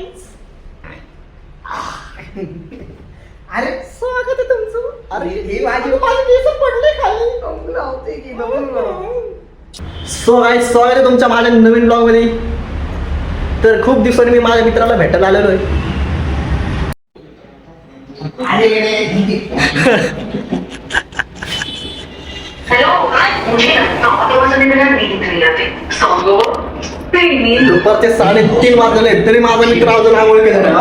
Guys. अरे स्वागत आहे तुमचं. अरे हे माझे केस पडले खाली लावते की सो गाईज, स्वागत आहे तुमच्या माझ्या नवीन ब्लॉग मध्ये. तर खूप दिवसांनी मी माझ्या मित्राला भेटायला आलेलो आहे. दुपारचे 3:30 वाजले तरी माझा मित्र अजून आंघोळ केलं नाही.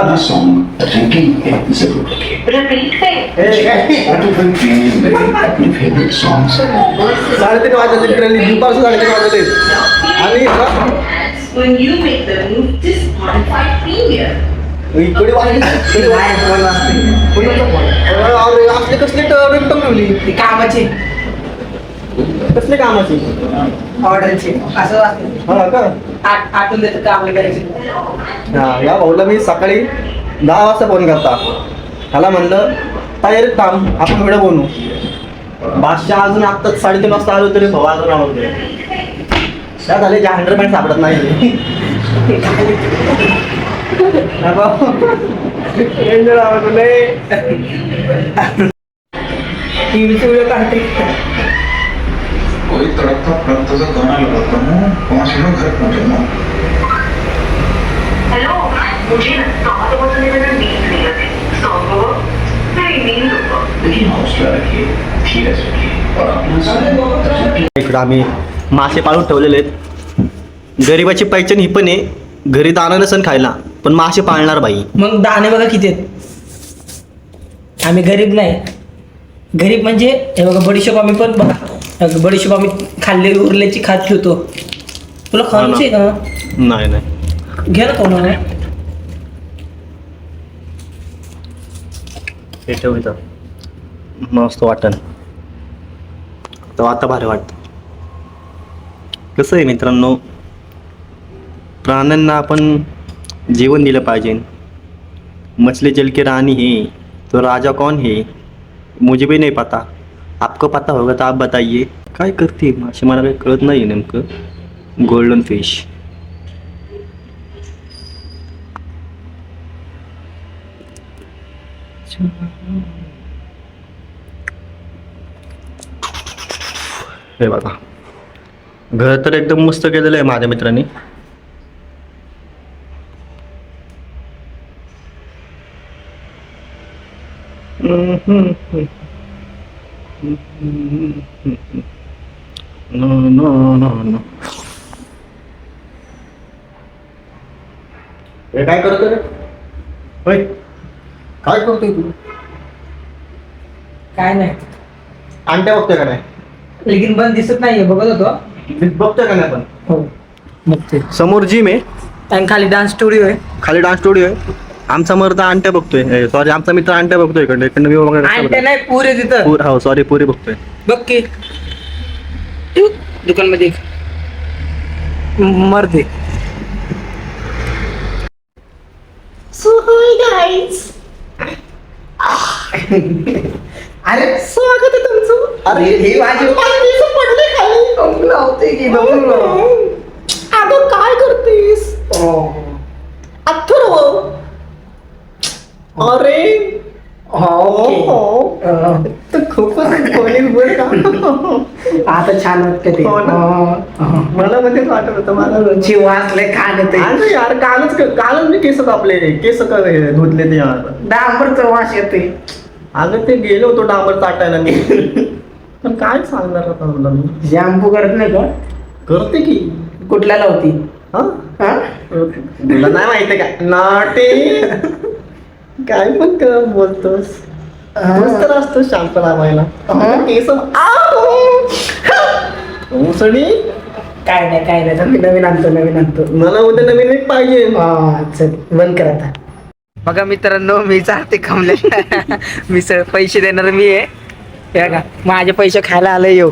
3:30 वाजले, लिटरली दुपारचे 3:30 वाजले. आणि असले कसले रिंगटोन ठेवली कामाची, कसले कामाची ऑर्डरची असं हा का आठवून देतं काम करायची. हा, या भाऊला मी सकाळी 10 वाजता फोन करता. त्याला म्हणलं तयारीत थांब, आपण व्हिडिओ बनवू. बादशाह अजून आत्ताच 3:30 वाजता आलो तरी भाऊ अजून आवडते. त्या झाले 100% सापडत नाही. टीव्हीचे व्हिडिओ काढते. कोई तड़पता फड़कता सा गाना लगाता हूँ, 5 मिनट घर पहुँचूंगा. हेलो, मुझे सात बजने में नींद नहीं आती. मेरी नींद होगा. लेकिन हौसला रखिए, धीरज रखिए और अपना इकडं आम्ही मासे पाळून ठेवलेले आहेत. गरीबाची पैचण ही पण आहे. घरी दाणं नसन खायला पण मासे पाळणार बाई. मग दाणे बघा किती आहेत. आम्ही गरीब नाही. गरीब म्हणजे हे बघा बडीशोप आम्ही पण बघा बडीशोप आम्ही खाल्ले उरल्याची खात ठेवतो. तुला खायची आहे का? नाही नाही, घे ना कोणा हे ठेव इथं. मस्त वाटण तर आता भारी वाटतं. कसं आहे मित्रांनो, प्राण्यांना आपण जीवन दिलं पाहिजे. मछली जल के रानी है तो राजा कौन है मुझे भी नहीं पता. आपको पता होगा तो आप बताइए. काय करते मासे, मला काही कळत नाही नेमकं. गोल्डन फिश हे बघा. घर तर एकदम मस्त केलेलं आहे माझ्या मित्रांनी. नो. हे काय करतो रे? होय, काय करतोय तू? काय नाही. अंड्या बघतोय का नाही? लेकिन बंद दिसत नाहीये. बघत होतो. बघतोय का नाही? पण हो मग ते समोर जिम आहे आणि खाली डान्स स्टुडिओ आहे. खाली डान्स स्टुडिओ आहे. आमचा मर्द अंट्या बघतोय. सॉरी, आमचा मित्र अंट्या बघतोय. इकडनं मी आणि नाही पुरे तिथं. हो सॉरी, पुरी बघतोय. बघ की दुकान मध्ये मरते. So hi guys. अरे स्वागत आहे तुमचं. अरे हे माझे केस पडले खाली लावते की अगं काय करतेस? अथर्व. अरे हो तर खूपच खोली बर का. आता छान वाटतं ते. मला मध्ये वाटत होतं मला जीव वाचले खाण ते. अरे यार, कालच मी केस कापले. केस धुतले ते यार. डांबरचा वास येते. अगं ते गेलो होतो डांबर चाटायला मी. पण काय सांगणार आता तुला मी. शॅम्पू करत नाही का? करते की. कुठला लावती? हा, तुला नाही माहिती का नाटे. काय पण कर बोलतोस. मस्त असतो शॅम्पू लावायला. केस उसणी. काय नाही नवीन आणतो. मला उद्या नवीन एक पाहिजे. चल बंद कर आता. बघा मित्रांनो, मी चालते कमले. मी पैसे देणार मी आहे. हे का माझे पैसे खायला आले येऊ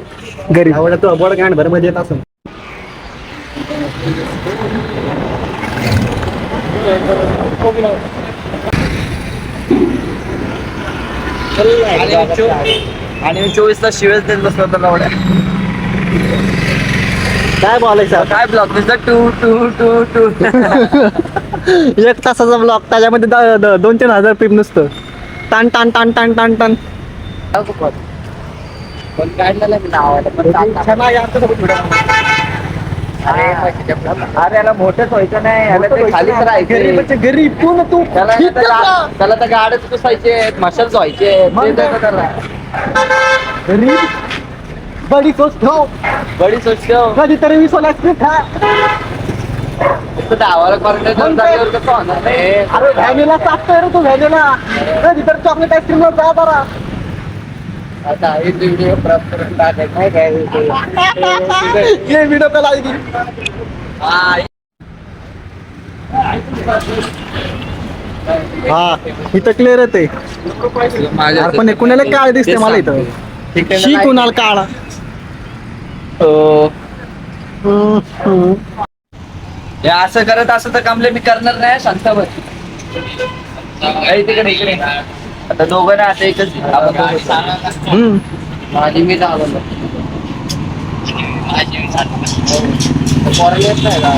घरी. आवडा तू अबोड गांड भर मध्ये येत असं. आणि मी 24 तास शिवेच देत बसलो होतो लावड्या. काय बोलायचं? काय ब्लॉक नुसतं टू टू टू टू. एक तासाचा ब्लॉग त्याच्यामध्ये 2-3 हजार पीप नुसतं टान टान टान टान टान टान पण काढलेलं मी नावाला पण अरे याला मोठंच व्हायचं नाही याला ते खालीच राहायचं गरीब तू ना तू त्याला तर गाड्याच पुसायचे मशाल व्हायचे गरीब बडी सोच ठेव बडी स्वच्छ कधीतरी विसवला डावाला क्वारंटाईन जागेवर कसं होणार नाही अरे व्हॅनिला टाकतोय रे तू व्हॅनिला कधीतरी चॉकलेट आईस्क्रीम वर जा जरा आता हे व्हिडिओ प्राप्त करून टाकायचं नाही काय ये व्हिडिओ कॉल आली हा इथं क्लिअर येते पण कुणाला काळ दिसते मला इथं शी कुणाला काळा हे असं करत असं तर कामले मी करणार नाही शांत बस तिकडे इकडे आता दोघं ना आता एकच माझी मी आवडलं पोराला येत नाही का